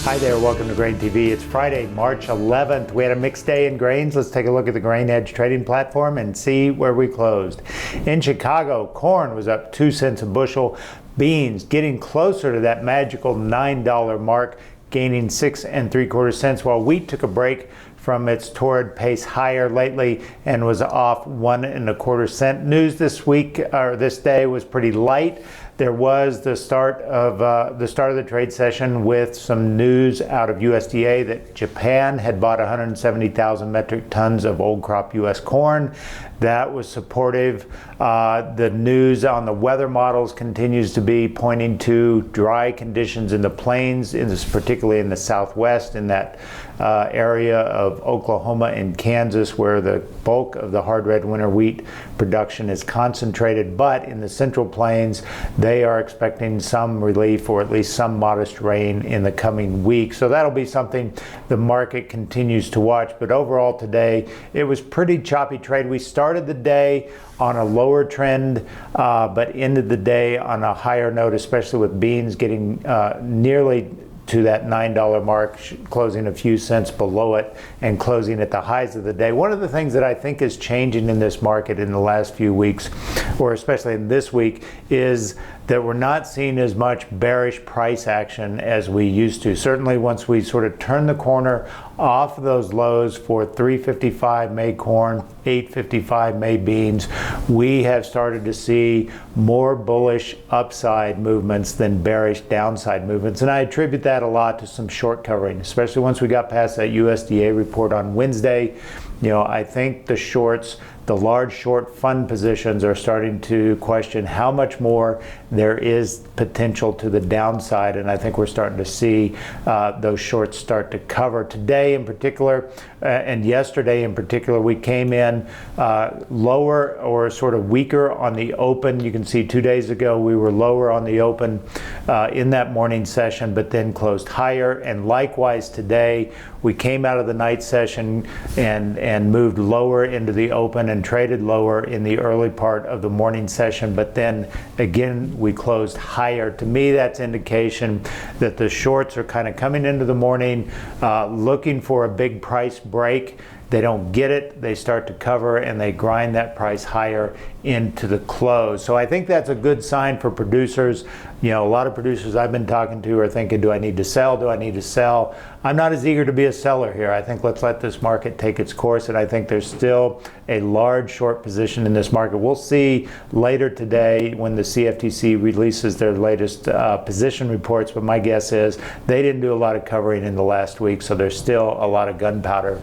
Hi there, welcome to Grain TV. It's Friday, March 11th. We had a mixed day in grains. Let's take a look at the Grain Edge trading platform and see where we closed. In Chicago, corn was up 2 cents a bushel. Beans getting closer to that magical $9 mark, gaining 6 3/4 cents, while wheat took a break from its torrid pace higher lately and was off 1 1/4 cent. News this week, or this day, was pretty light. There was the start of the trade session with some news out of USDA that Japan had bought 170,000 metric tons of old crop U.S. corn. That was supportive. The news on the weather models continues to be pointing to dry conditions in the plains, particularly in the southwest, in that area of Oklahoma and Kansas, where the bulk of the hard red winter wheat production is concentrated. But in the central plains, they are expecting some relief or at least some modest rain in the coming week. So that'll be something the market continues to watch. But overall today, it was pretty choppy trade. We started the day on a lower trend, but ended the day on a higher note, especially with beans getting nearly to that $9 mark, closing a few cents below it and closing at the highs of the day. One of the things that I think is changing in this market in the last few weeks, or especially in this week, is that we're not seeing as much bearish price action as we used to. Certainly once we sort of turn the corner off of those lows for 355 May corn, 855 May beans, we have started to see more bullish upside movements than bearish downside movements. And I attribute that a lot to some short covering, especially once we got past that USDA report on Wednesday. I think the shorts, the large short fund positions, are starting to question how much more there is potential to the downside, and I think we're starting to see those shorts start to cover. Today in particular, and yesterday in particular, we came in lower or sort of weaker on the open. You can see 2 days ago we were lower on the open in that morning session, but then closed higher. And likewise today, we came out of the night session and moved lower into the open and traded lower in the early part of the morning session, but then again we closed higher. To me, that's indication that the shorts are kind of coming into the morning looking for a big price break. They don't get it, they start to cover, and they grind that price higher into the close. So I think that's a good sign for producers. A lot of producers I've been talking to are thinking, do I need to sell? Do I need to sell? I'm not as eager to be a seller here. I think let's let this market take its course, and I think there's still a large short position in this market. We'll see later today when the CFTC releases their latest position reports, but my guess is they didn't do a lot of covering in the last week, so there's still a lot of gunpowder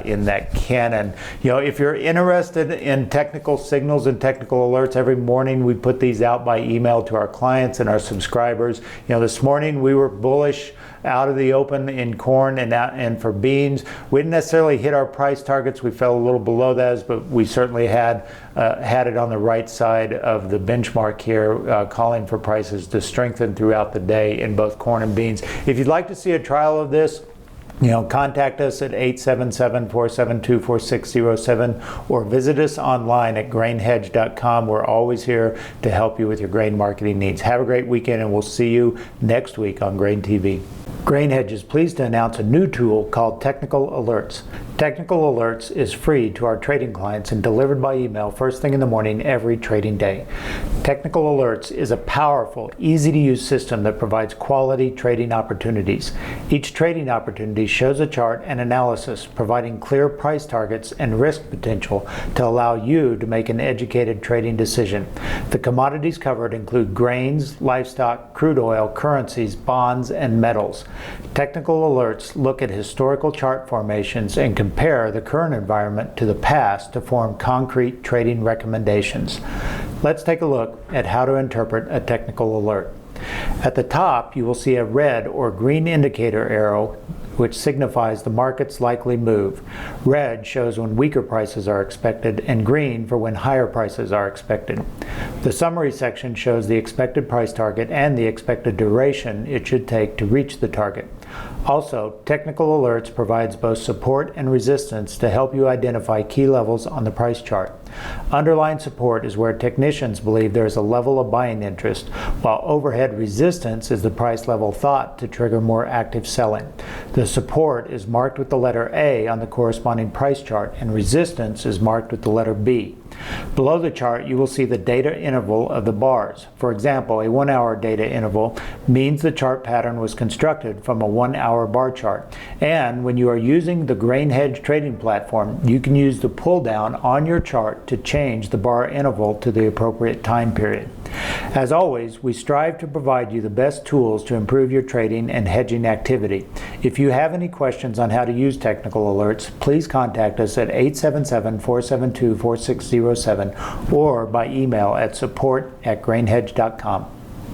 in that cannon. If you're interested in technical signals and technical alerts, every morning we put these out by email to our clients and our subscribers. This morning we were bullish out of the open in corn and for beans. We didn't necessarily hit our price targets. We fell a little below those, but we certainly had it on the right side of the benchmark here, calling for prices to strengthen throughout the day in both corn and beans. If you'd like to see a trial of this, contact us at 877-472-4607 or visit us online at grainhedge.com. We're always here to help you with your grain marketing needs. Have a great weekend, and we'll see you next week on Grain TV. Grain Hedge is pleased to announce a new tool called Technical Alerts. Technical Alerts is free to our trading clients and delivered by email first thing in the morning every trading day. Technical Alerts is a powerful, easy-to-use system that provides quality trading opportunities. Each trading opportunity shows a chart and analysis, providing clear price targets and risk potential to allow you to make an educated trading decision. The commodities covered include grains, livestock, crude oil, currencies, bonds, and metals. Technical Alerts look at historical chart formations and compare the current environment to the past to form concrete trading recommendations. Let's take a look at how to interpret a technical alert. At the top, you will see a red or green indicator arrow which signifies the market's likely move. Red shows when weaker prices are expected, and green for when higher prices are expected. The summary section shows the expected price target and the expected duration it should take to reach the target. Also, Technical Alerts provides both support and resistance to help you identify key levels on the price chart. Underlying support is where technicians believe there is a level of buying interest, while overhead resistance is the price level thought to trigger more active selling. The support is marked with the letter A on the corresponding price chart, and resistance is marked with the letter B. Below the chart, you will see the data interval of the bars. For example, a 1 hour data interval means the chart pattern was constructed from a 1 hour bar chart. And when you are using the Grain Hedge trading platform, you can use the pull down on your chart to change the bar interval to the appropriate time period. As always, we strive to provide you the best tools to improve your trading and hedging activity. If you have any questions on how to use technical alerts, please contact us at 877-472-4607 or by email at support@grainhedge.com.